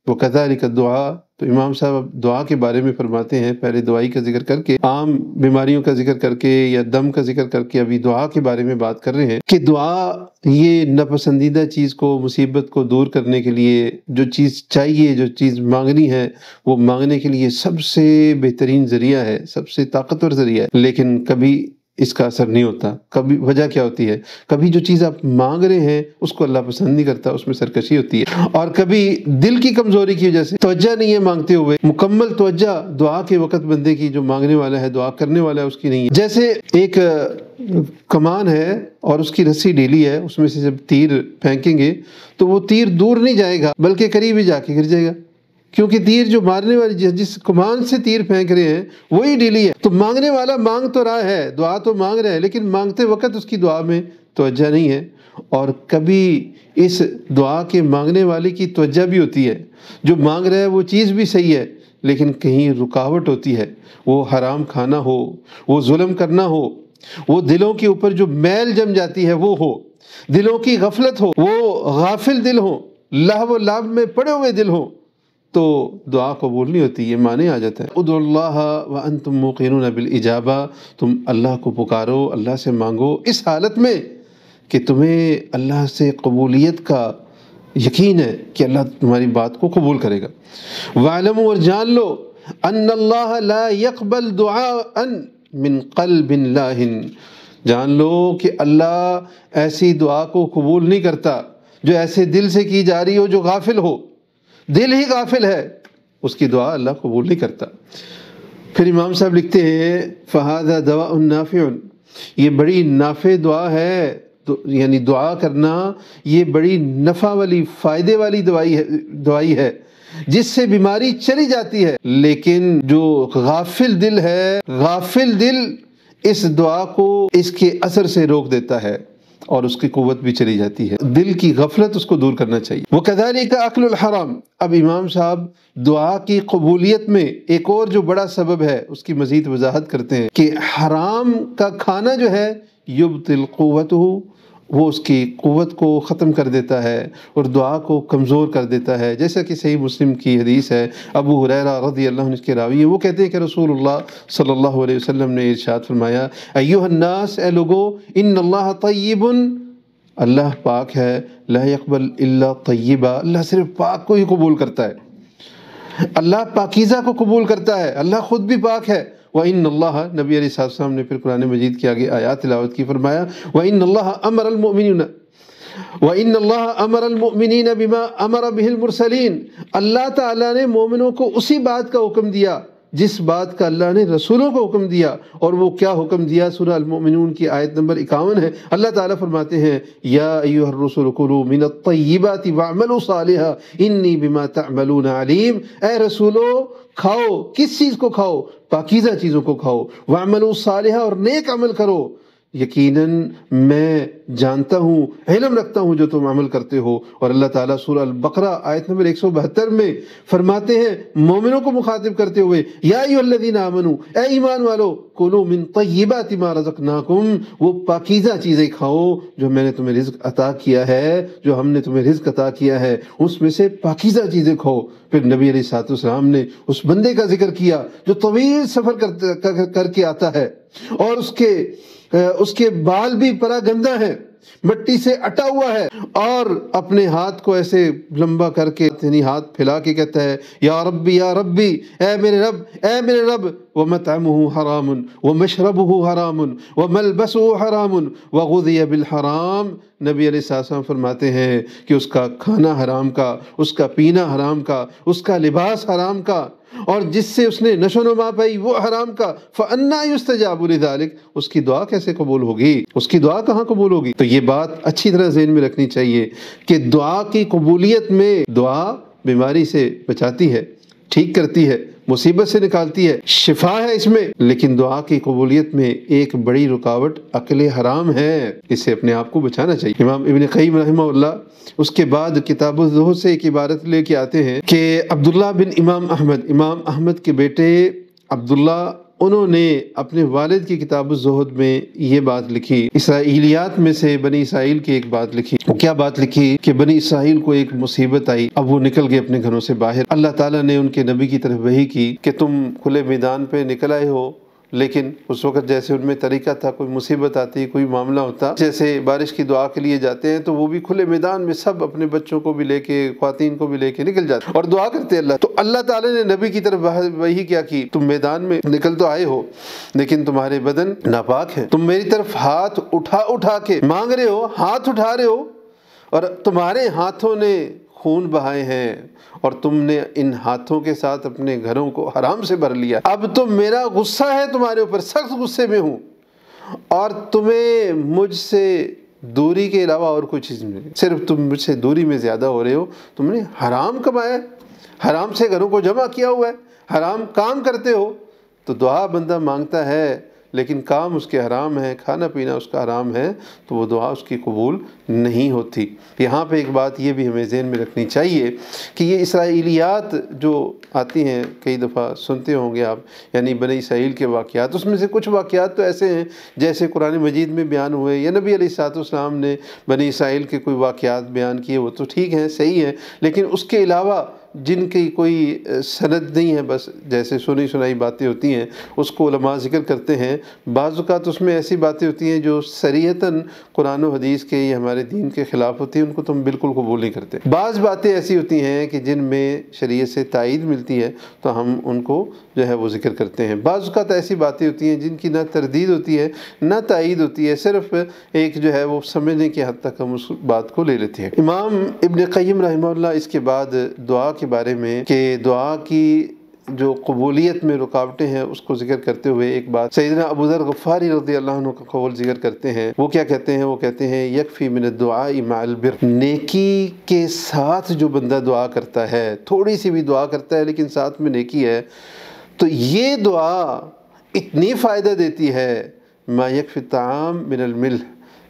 وہ کذالک الدعاء، تو امام صاحب دعا کے بارے میں فرماتے ہیں، پہلے دعائی کا ذکر کر کے، عام بیماریوں کا ذکر کر کے یا دم کا ذکر کر کے ابھی دعا کے بارے میں بات کر رہے ہیں کہ دعا یہ ناپسندیدہ چیز کو، مصیبت کو دور کرنے کے لیے جو چیز چاہیے، جو چیز مانگنی ہے، وہ مانگنے کے لیے سب سے بہترین ذریعہ ہے، سب سے طاقتور ذریعہ ہے، لیکن کبھی اس کا اثر نہیں ہوتا۔ کبھی وجہ کیا ہوتی ہے؟ کبھی جو چیز آپ مانگ رہے ہیں اس کو اللہ پسند نہیں کرتا، اس میں سرکشی ہوتی ہے، اور کبھی دل کی کمزوری کی وجہ سے توجہ نہیں ہے مانگتے ہوئے، مکمل توجہ دعا کے وقت بندے کی، جو مانگنے والا ہے، دعا کرنے والا ہے، اس کی نہیں ہے۔ جیسے ایک کمان ہے اور اس کی رسی ڈھیلی ہے، اس میں سے جب تیر پھینکیں گے تو وہ تیر دور نہیں جائے گا بلکہ قریب ہی جا کے گر جائے گا، کیونکہ تیر جو مارنے والی جس کمان سے تیر پھینک رہے ہیں وہی ڈھیلی ہے۔ تو مانگنے والا مانگ تو رہا ہے، دعا تو مانگ رہا ہے، لیکن مانگتے وقت اس کی دعا میں توجہ نہیں ہے، اور کبھی اس دعا کے مانگنے والے کی توجہ بھی ہوتی ہے، جو مانگ رہا ہے وہ چیز بھی صحیح ہے، لیکن کہیں رکاوٹ ہوتی ہے، وہ حرام کھانا ہو، وہ ظلم کرنا ہو، وہ دلوں کے اوپر جو میل جم جاتی ہے وہ ہو، دلوں کی غفلت ہو، وہ غافل دل ہو، لہو و لعب میں پڑے ہوئے دل ہو، تو دعا قبول نہیں ہوتی، یہ معنی آ جاتا ہے۔ ادعوا اللہ وانتم موقنون بالاجابہ، تم اللہ کو پکارو، اللہ سے مانگو اس حالت میں کہ تمہیں اللہ سے قبولیت کا یقین ہے کہ اللہ تمہاری بات کو قبول کرے گا۔ وَاعْلَمُوا، اور جان لو، ان اللہ لا يقبل دعاء من قلب لاہن، جان لو کہ اللہ ایسی دعا کو قبول نہیں کرتا جو ایسے دل سے کی جا رہی ہو جو غافل ہو، دل ہی غافل ہے، اس کی دعا اللہ قبول نہیں کرتا۔ پھر امام صاحب لکھتے ہیں فَهَذَا دَوَاءٌ نَافِعٌ، یہ بڑی نافع دعا ہے، یعنی دعا کرنا یہ بڑی نفع والی، فائدے والی دوائی ہے جس سے بیماری چلی جاتی ہے، لیکن جو غافل دل ہے، غافل دل اس دعا کو اس کے اثر سے روک دیتا ہے اور اس کی قوت بھی چلی جاتی ہے، دل کی غفلت اس کو دور کرنا چاہیے۔ وَكَذَلِكَ أَكْلُ الْحَرَامِ، اب امام صاحب دعا کی قبولیت میں ایک اور جو بڑا سبب ہے اس کی مزید وضاحت کرتے ہیں کہ حرام کا کھانا جو ہے یبطل قوتہ، وہ اس کی قوت کو ختم کر دیتا ہے اور دعا کو کمزور کر دیتا ہے، جیسا کہ صحیح مسلم کی حدیث ہے، ابو ہریرہ رضی اللہ عنہ اس کے راوی ہیں، وہ کہتے ہیں کہ رسول اللہ صلی اللہ علیہ وسلم نے ارشاد فرمایا، ایھا الناس، اے لوگو، ان اللہ طیب، اللہ پاک ہے، لا یقبل الا طیبا، اللہ صرف پاک کو ہی قبول کرتا ہے، اللہ پاکیزہ کو قبول کرتا ہے، اللہ خود بھی پاک ہے۔ وَإِنَّ اللَّهَ، نبی علیہ السلام نے پھر قرآن مجید کے آگے آیات تلاوت کی، فرمایا وَإِنَّ اللَّهَ أَمَرَ الْمُؤْمِنِينَ وَإِنَّ اللَّهَ أَمَرَ الْمُؤْمِنِينَ بِمَا أَمَرَ بِهِ الْمُرْسَلِينَ، اللہ تعالیٰ نے مومنوں کو اسی بات کا حکم دیا جس بات کا اللہ نے رسولوں کو حکم دیا، اور وہ کیا حکم دیا؟ سورہ المؤمنون کی آیت نمبر 51 ہے، اللہ تعالیٰ فرماتے ہیں یا ایھا الرسل کلوا من الطیبات واعملوا صالحا انی بما تعملون علیم، اے رسولو کھاؤ، کس چیز کو کھاؤ؟ پاکیزہ چیزوں کو کھاؤ، واعملوا صالحا، اور نیک عمل کرو، یقیناً میں جانتا ہوں، علم رکھتا ہوں جو تم عمل کرتے ہو۔ اور اللہ تعالیٰ سورہ البقرہ آیت نمبر 172 میں فرماتے ہیں مومنوں کو مخاطب کرتے ہوئے، یا ایھا الذین آمنوا، اے ایمان والو، کلوا من طیبات ما رزقناکم، وہ پاکیزہ چیزیں کھاؤ جو میں نے تمہیں رزق عطا کیا ہے، جو ہم نے تمہیں رزق عطا کیا ہے، اس میں سے پاکیزہ چیزیں کھاؤ۔ پھر نبی علیہ الصلوۃ والسلام نے اس بندے کا ذکر کیا جو طویل سفر کر کے آتا ہے اور اس کے بال بھی پرا گندہ ہیں، مٹی سے اٹا ہوا ہے، اور اپنے ہاتھ کو ایسے لمبا کر کے، یعنی ہاتھ پھیلا کے کہتا ہے یا ربی یا ربی، اے میرے رب، اے میرے رب، وَمَطْعَمُهُ حَرَامٌ وَمَشْرَبُهُ حَرَامٌ وَمَلْبَسُهُ حَرَامٌ وَغُذِيَ بِالْحَرَام، نبی علیہ السلام فرماتے ہیں کہ اس کا کھانا حرام کا، اس کا پینا حرام کا، اس کا لباس حرام کا، اور جس سے اس نے نشو و نما پائی وہ حرام کا، فَأَنَّىٰ يُسْتَجَابُ لِذَٰلِكَ، اس کی دعا کیسے قبول ہوگی؟ اس کی دعا کہاں قبول ہوگی؟ تو یہ بات اچھی طرح ذہن میں رکھنی چاہیے کہ دعا کی قبولیت میں دعا بیماری سے بچاتی ہے، ٹھیک کرتی ہے، مصیبت سے نکالتی ہے، شفا ہے اس میں، لیکن دعا کی قبولیت میں ایک بڑی رکاوٹ اکل حرام ہے، اس سے اپنے آپ کو بچانا چاہیے۔ امام ابن قیم رحمہ اللہ اس کے بعد کتاب الزہد سے ایک عبارت لے کے آتے ہیں کہ عبداللہ بن امام احمد کے بیٹے عبداللہ انہوں نے اپنے والد کی کتاب الزہد میں یہ بات لکھی، اسرائیلیات میں سے بنی اسرائیل کی ایک بات لکھی۔ وہ کیا بات لکھی کہ بنی اسرائیل کو ایک مصیبت آئی، اب وہ نکل گئے اپنے گھروں سے باہر۔ اللہ تعالیٰ نے ان کے نبی کی طرف وحی کی کہ تم کھلے میدان پہ نکل آئے ہو، لیکن اس وقت جیسے ان میں طریقہ تھا، کوئی مصیبت آتی، کوئی معاملہ ہوتا، جیسے بارش کی دعا کے لیے جاتے ہیں تو وہ بھی کھلے میدان میں سب اپنے بچوں کو بھی لے کے، خواتین کو بھی لے کے نکل جاتے اور دعا کرتے اللہ۔ تو اللہ تعالیٰ نے نبی کی طرف وحی کیا کی، تم میدان میں نکل تو آئے ہو لیکن تمہارے بدن ناپاک ہیں، تم میری طرف ہاتھ اٹھا کے مانگ رہے ہو، ہاتھ اٹھا رہے ہو، اور تمہارے ہاتھوں نے خون بہائے ہیں اور تم نے ان ہاتھوں کے ساتھ اپنے گھروں کو حرام سے بھر لیا۔ اب تو میرا غصہ ہے تمہارے اوپر، سخت غصے میں ہوں، اور تمہیں مجھ سے دوری کے علاوہ اور کوئی چیز نہیں، صرف تم مجھ سے دوری میں زیادہ ہو رہے ہو۔ تم نے حرام کمایا، حرام سے گھروں کو جمع کیا ہوا ہے، حرام کام کرتے ہو۔ تو دعا بندہ مانگتا ہے لیکن کام اس کے حرام ہے، کھانا پینا اس کا حرام ہے، تو وہ دعا اس کی قبول نہیں ہوتی۔ یہاں پہ ایک بات یہ بھی ہمیں ذہن میں رکھنی چاہیے کہ یہ اسرائیلیات جو آتی ہیں، کئی دفعہ سنتے ہوں گے آپ، یعنی بنی اسرائیل کے واقعات، اس میں سے کچھ واقعات تو ایسے ہیں جیسے قرآن مجید میں بیان ہوئے یا نبی علیہ السلام نے بنی اسرائیل کے کوئی واقعات بیان کیے، وہ تو ٹھیک ہیں، صحیح ہیں، لیکن اس کے علاوہ جن کی کوئی سند نہیں ہے، بس جیسے سنی سنائی باتیں ہوتی ہیں، اس کو علماء ذکر کرتے ہیں۔ بعض اوقات اس میں ایسی باتیں ہوتی ہیں جو صریحتاً قرآن و حدیث کے یا ہمارے دین کے خلاف ہوتی ہیں، ان کو تو ہم بالکل قبول نہیں کرتے۔ بعض باتیں ایسی ہوتی ہیں کہ جن میں شریعت سے تائید ملتی ہے تو ہم ان کو جو ہے وہ ذکر کرتے ہیں۔ بعض اوقات ایسی باتیں ہوتی ہیں جن کی نہ تردید ہوتی ہے نہ تائید ہوتی ہے، صرف ایک جو ہے وہ سمجھنے کی حد تک ہم اس بات کو لے لیتے ہیں۔ امام ابن قیم رحمہ اللہ اس کے بعد دعا کے بارے میں کہ دعا کی جو قبولیت میں رکاوٹیں ہیں اس کو ذکر کرتے ہوئے ایک بات سیدنا ابو ذر غفاری رضی اللہ عنہ کا قول ذکر کرتے ہیں۔ وہ کیا کہتے ہیں؟ وہ کہتے ہیں یکفی من الدعاء مع البر، نیکی کے ساتھ جو بندہ دعا کرتا ہے، تھوڑی سی بھی دعا کرتا ہے لیکن ساتھ میں نیکی ہے، تو یہ دعا اتنی فائدہ دیتی ہے ما یکفی الطعام من الملح،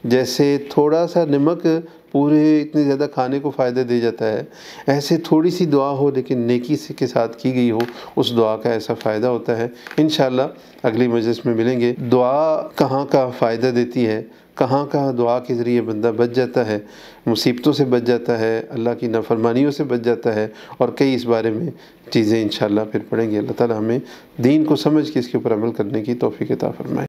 جیسے تھوڑا سا نمک پورے اتنے زیادہ کھانے کو فائدہ دے جاتا ہے، ایسے تھوڑی سی دعا ہو لیکن نیکی سے کے ساتھ کی گئی ہو، اس دعا کا ایسا فائدہ ہوتا ہے۔ انشاءاللہ اگلی مجلس میں ملیں گے۔ دعا کہاں کا فائدہ دیتی ہے، کہاں کہاں دعا کے ذریعے بندہ بچ جاتا ہے، مصیبتوں سے بچ جاتا ہے، اللہ کی نافرمانیوں سے بچ جاتا ہے، اور کئی اس بارے میں چیزیں انشاءاللہ پھر پڑھیں گے۔ اللہ تعالی ہمیں دین کو سمجھ کے اس کے اوپر عمل کرنے کی توفیق عطا فرمائے۔